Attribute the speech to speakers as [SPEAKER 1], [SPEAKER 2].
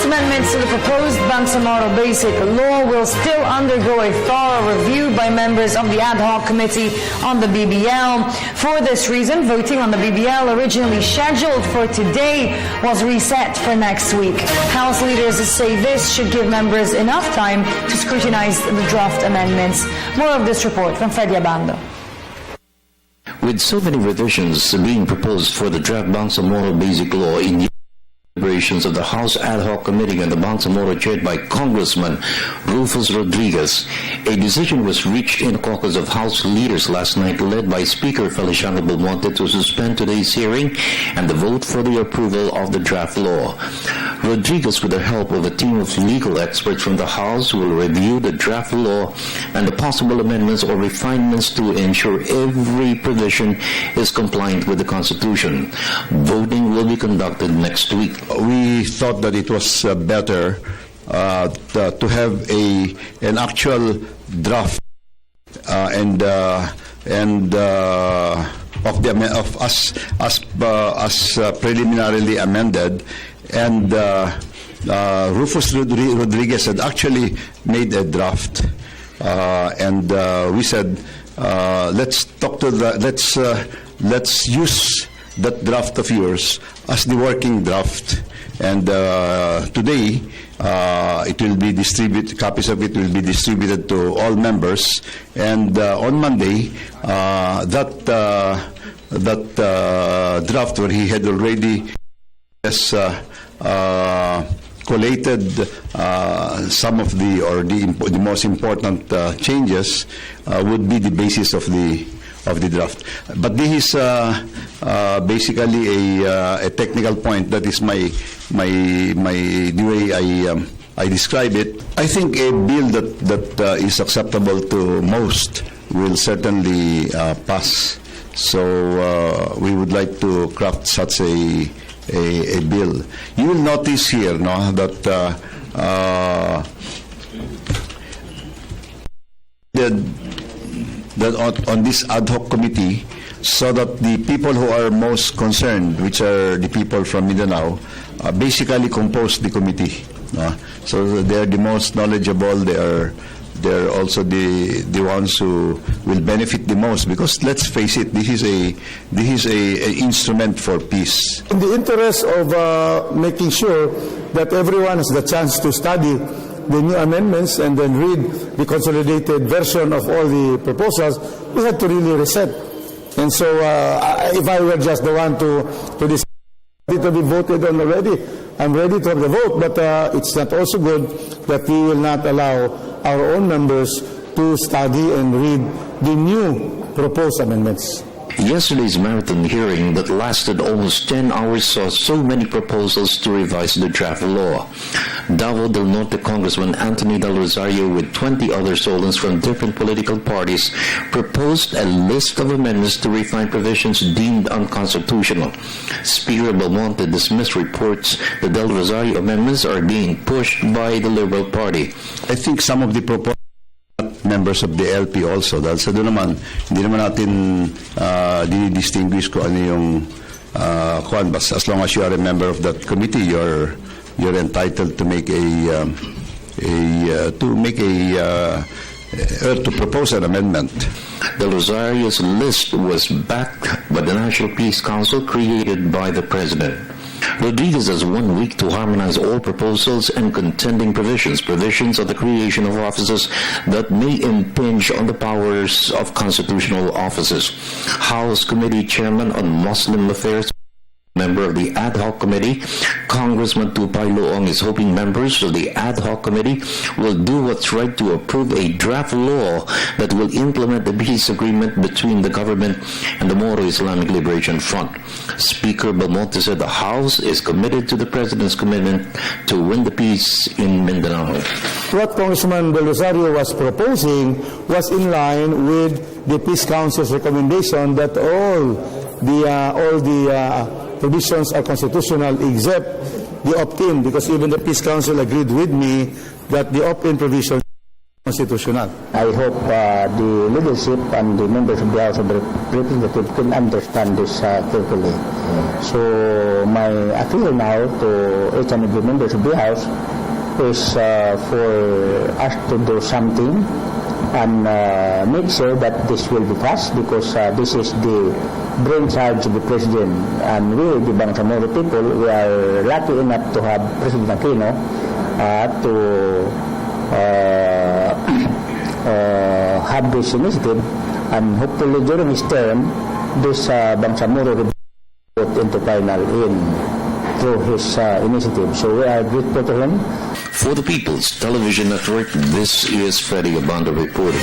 [SPEAKER 1] Amendments to the proposed Bangsamoro Basic Law will still undergo a thorough review by members of the ad hoc committee on the BBL. For this reason, voting on the BBL, originally scheduled for today, was reset for next week. House leaders say this should give members enough time to scrutinize the draft amendments. More of this report from Freddie Abando.
[SPEAKER 2] With so many revisions being proposed for the draft Bangsamoro Basic Law in deliberations of the House Ad Hoc Committee on the Bangsamoro chaired by Congressman Rufus Rodriguez, a decision was reached in a caucus of House leaders last night led by Speaker Feliciano Belmonte to suspend today's hearing and the vote for the approval of the draft law. Rodriguez, with the help of a team of legal experts from the House, will review the draft law and the possible amendments or refinements to ensure every provision is compliant with the Constitution. Voting will be conducted next week.
[SPEAKER 3] We thought that it was better to have an actual draft of us as preliminarily amended, and Rufus Rodriguez had actually made a draft, and we said let's use that draft of yours as the working draft, and today it will be distributed. Copies of it will be distributed to all members, and on Monday that draft, where he had already collated some of the most important changes, would be the basis of the draft. But this is basically a technical point. That is the way I describe it. I think a bill that is acceptable to most will certainly pass. So we would like to craft such a bill. You will notice here, that on this ad hoc committee, so that the people who are most concerned, which are the people from Mindanao, basically compose the committee. So they are the most knowledgeable. They're also the ones who will benefit the most, because let's face it, this is a instrument for peace.
[SPEAKER 4] In the interest of making sure that everyone has the chance to study the new amendments and then read the consolidated version of all the proposals, we had to really reset. And so if I were just the one to decide to be voted on already, I'm ready to have the vote, but it's not also good that we will not allow our own members to study and read the new proposed amendments.
[SPEAKER 2] Yesterday's marathon hearing that lasted almost 10 hours saw so many proposals to revise the draft law. Davao del Norte Congressman Anthony Del Rosario, with 20 other Solons from different political parties, proposed a list of amendments to refine provisions deemed unconstitutional. Speaker Belmonte dismissed reports the Del Rosario amendments are being pushed by the Liberal Party.
[SPEAKER 3] I think some of the proposals members of the LP also, dahil sa doon naman, hindi naman natin dinidistinguish ko ano yung as long as you are a member of that committee, you're entitled to make to propose an amendment.
[SPEAKER 2] Del Rosario's list was backed by the National Peace Council created by the President. Rodriguez has 1 week to harmonize all proposals and contending provisions of the creation of offices that may impinge on the powers of constitutional offices. House Committee Chairman on Muslim Affairs, member of the Ad Hoc Committee, Congressman Tupay Loong, is hoping members of the Ad Hoc Committee will do what's right to approve a draft law that will implement the peace agreement between the government and the Moro Islamic Liberation Front. Speaker Belmonte said the House is committed to the President's commitment to win the peace in Mindanao.
[SPEAKER 4] What Congressman Del Rosario was proposing was in line with the Peace Council's recommendation that all the provisions are constitutional except the opt-in, because even the Peace Council agreed with me that the opt-in provisions are constitutional.
[SPEAKER 5] I hope the leadership and the members of the House of Representatives can understand this carefully. So my appeal now to each and every members of the House is for us to do something and make sure that this will be passed, because this is the brainchild of the President, and we, the Bangsamoro people, we are lucky enough to have President Aquino to have this initiative, and hopefully during his term, this Bangsamoro will be put into final through his initiative. So we are grateful to him.
[SPEAKER 2] For the People's Television Network, this is Freddie Abando reporting.